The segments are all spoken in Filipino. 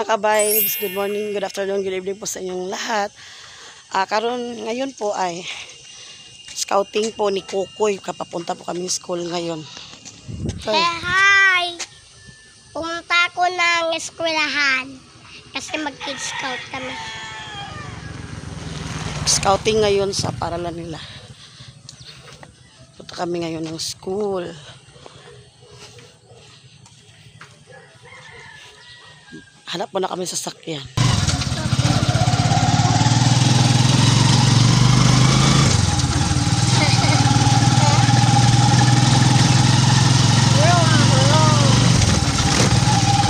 mga ka-vibes, good morning, good afternoon, good evening po sa inyong lahat. Ngayon po ay scouting po ni Kukoy. Kapapunta po kami school ngayon. Hey, hi! Pumunta ako ng eskwelahan kasi mag-kids scout kami. Scouting ngayon sa paralan nila. Punta kami ngayon ng school. Hanap mo na kami sa sasakyan.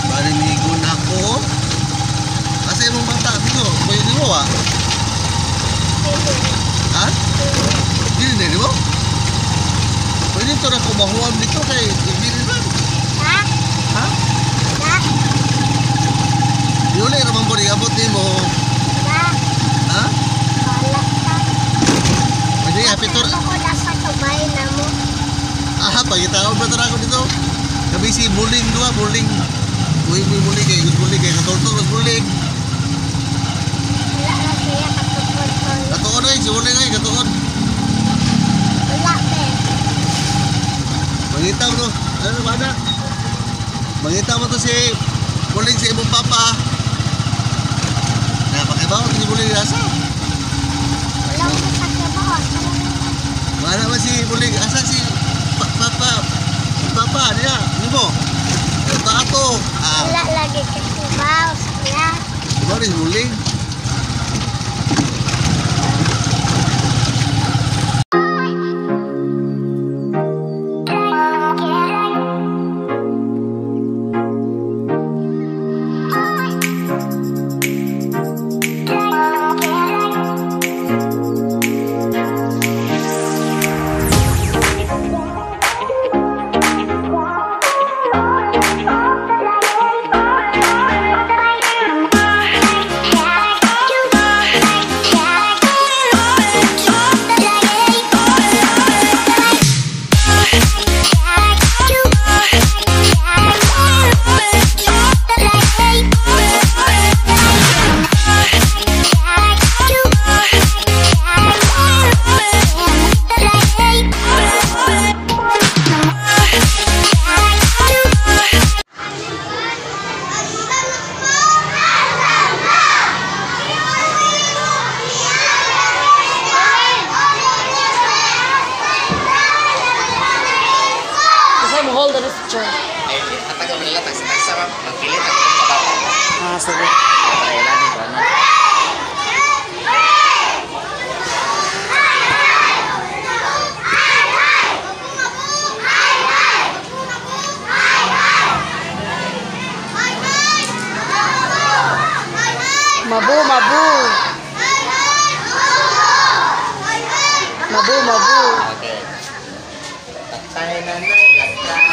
Barimigo na ako. Kasi mong bata dito, pwede mo ah. Ha? Hindi di mo? Pwede ito na kumahuam dito kay hindi naman. Ha? Ha? Ha? Yuli naman po abot din mo. Ha? Ha? Wala ka. Pwede nga, pitor. Ako ko nasa tubay na mo. Ah, pagkitaon ba tara ko dito? Kami si Buling dua, Buling. Uy, Buling kay Buling kay Katultol, Buling. Wala na siya katupon. Katuon ay, si Buling ay, katuon. Wala be. Mangitaw no. Ano ba na? Mangitaw mo to si Buling sa imong papa. Napakibaw si Buling asa. Wala mo sa kabaw. Mana ba si Buling asa si Papa dia. Ni mo. Tato. Wala lagi kabaw sa kaya. Mari Buling. Hold on, picture. Ataga mo nila, tagsama, magpilit ako ng kabata. Sige. Kailangan ba na? Mabu. Okay. Taktay nanay, lagtay.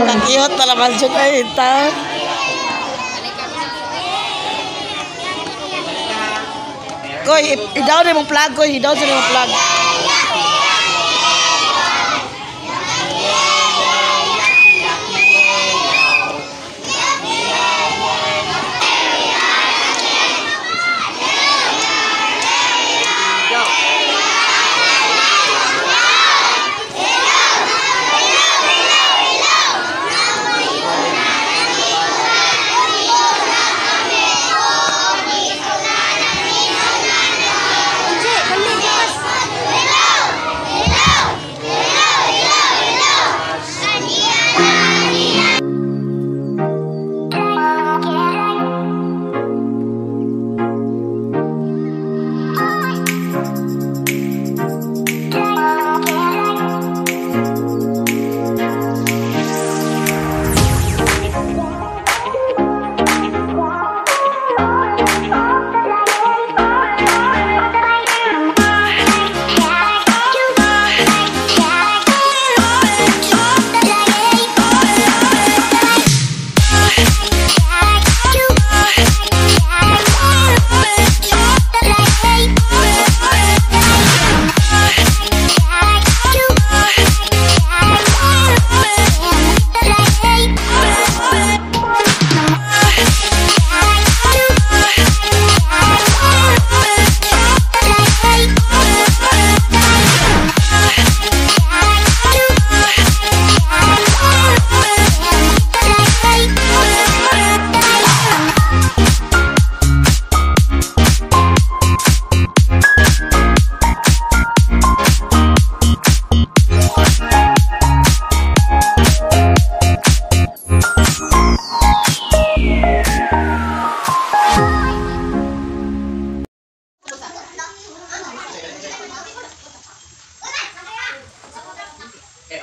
Nakiyot na naman dyan ay ita. Koy, i-down na mong plug, koy. I-down na mong plug.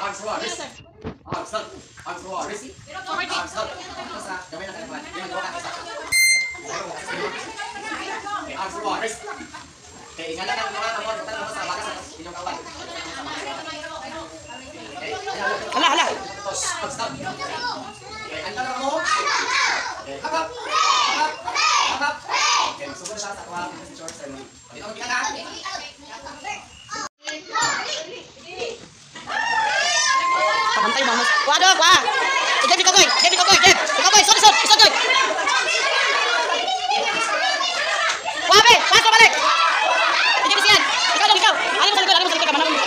Arms forward, wrist. Arms down. Arms forward, wrist. Arms down. Basta, gawin natin naman. Yung magawa ka, isa. Okay, arms forward, wrist. Okay, ingatan ang mga tamon. Ingatan mo sa bakas sa inyong kawan. Okay, Hala, hala. stop. Okay, andan mo. Okay, hakap. Hakap. Hakap. Okay, magsugod na sa kawan. Si George. Dito mo pinaka. Pantay mo. Waduh, wah. Jeb, ikaw koy. Jeb, ikaw koy. Jeb. Ikaw koy. Sorry, sorry. Isa koy. Wah, be. Pasok balik. Jeb, sian. Ikaw dong, ikaw. Alim mo sa likod. Alim mo sa likod. Kamana mo.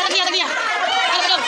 Hatag niya. Alim dong.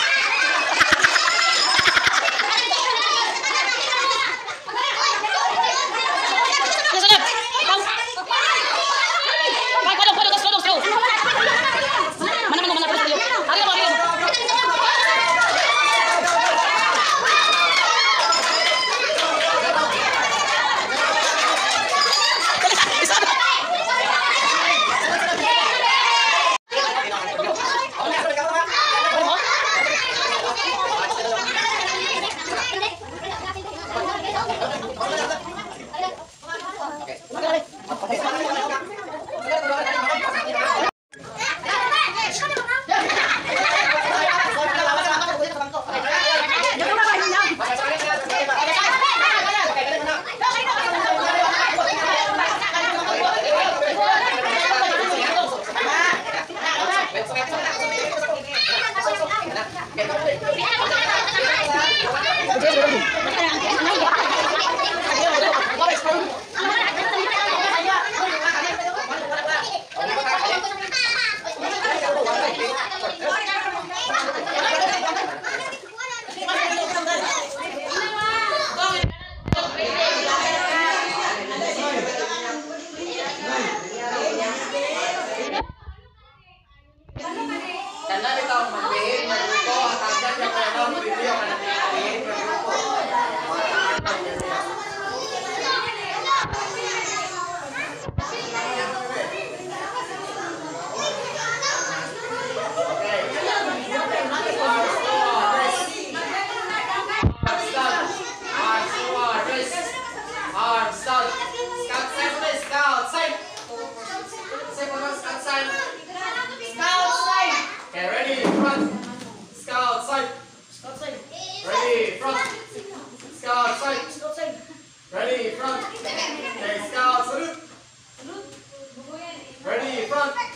front.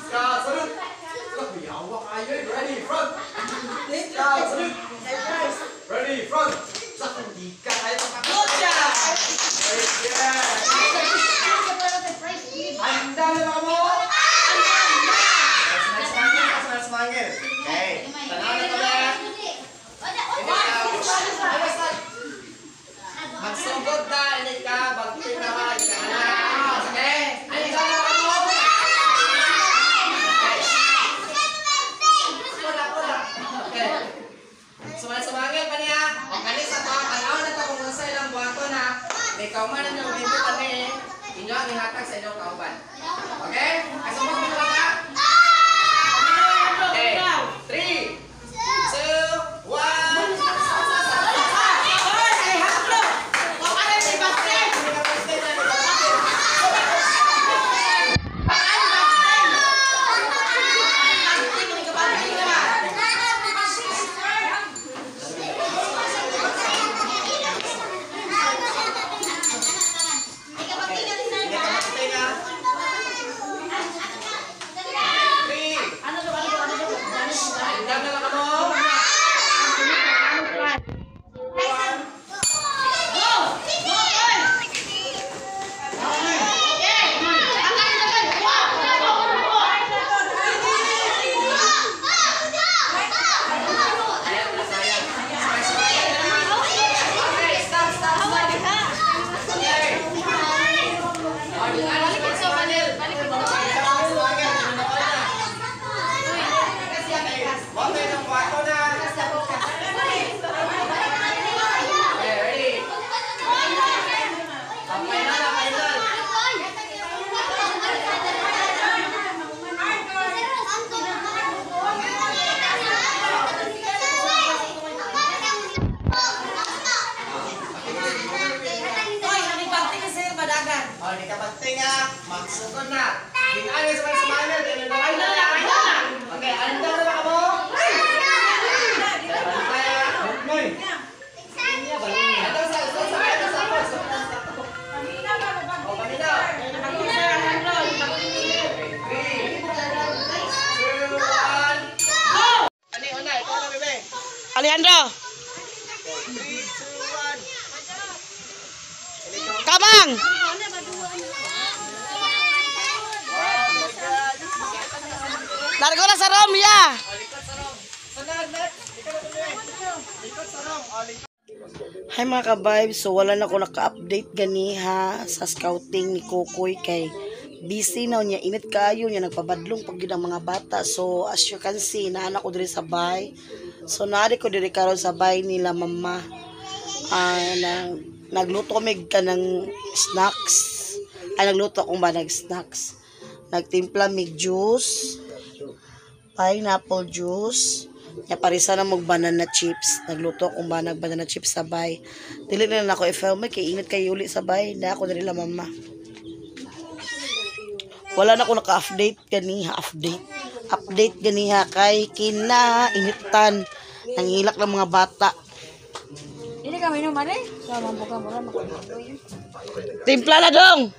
Scout, salute. Yawa kayo eh. Ready, front. Scout, salute. Ready, front. Hindi ka tayo makakasya. Handa na ba mo? Semangin. Okay. Tanaw na kami. Magsugod na. Ini ka. Bagpin na ka. Okay. Handa na ba mo? Okay. Semangin pa niya. Okay, sa to. Tanaw na to kung nasa ilang buwato na. Ikaw man ang nabibig kami. Inyo ang ihatag sa inyong kauban. Okay? Kasumot mo ba ka? Okay. 3, 2, 1. Magsugod na. Ginaan sa mga sumanel. Ay na. Okay, anda na ba ka mo? Alejandro. Kamang. Largo na sa rom, ya. Hi mga ka-vibes, so wala na ako naka-update ganiha sa scouting ni Kukoy kay busy na niya, init kayo niya, nagpabadlong pag yun ang mga bata. So as you can see, naanak ko diri sa bay. So naari ko diri karon sa bay nila mama. Nagluto kami ka ng snacks. Nagluto akong ba snacks. Nagtimpla mig juice. Pineapple juice. Parisa na mag banana chips. Nagluto akong ba banana chips sa bay. Dili na ako i-film kay init kayo uli sa bay. Na ako nila mama. Wala na ako naka-update ganiha. Update ganiha kay kinainitan. Nangilak ng mga bata. Ini kami minum mare, sama buka mura makan. Timpla na dong.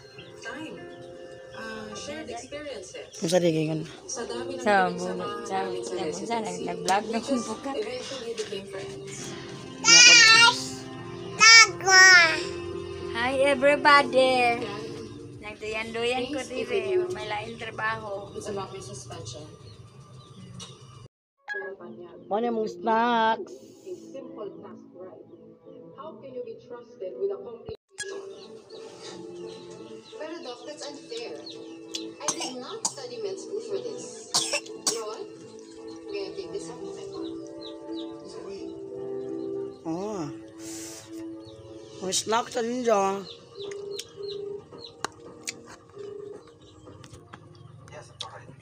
Shared experiences. Ang sarili ganyan. Sa dami ng Sa pinagsama, nag-vlog na kung buka. eventually became friends. Hi everybody. Nagtuyan-duyan ko diri, may lain trabaho. It's about my suspension. Ano mong snacks? A simple task, right? How can you be trusted with a complete Pero Doc, that's unfair. I did not study med school for this. You know what? I'm gonna take this supplement. Oh. May snacks na din dyan.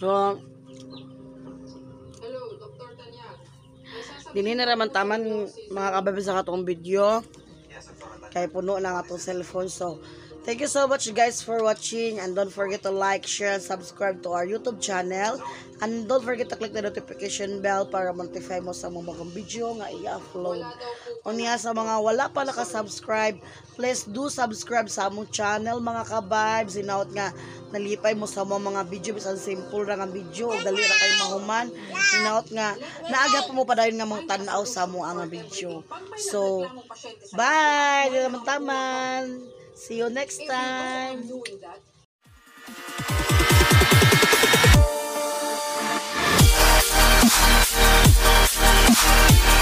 So, Hello, Dr. Tanya. dini na raman taman mga kababi sa katong video. Kay puno na nga itong cellphone. So, Thank you so much guys for watching, and don't forget to like, share, and subscribe to our YouTube channel, and don't forget to click the notification bell para ma-notify mo sa mga bagong video nga i-upload. Unya sa mga wala pa nakasubscribe, please do subscribe sa among channel mga ka-vibes. Hinaut nga nalipay mo sa mga video, bisan simple ra nga video, dali ra kay mahuman. Hinaut nga naaga pa mo pa dayon nga mga tan-aw sa mo ang video. So bye, taman. See you next time. Doing that, Bye.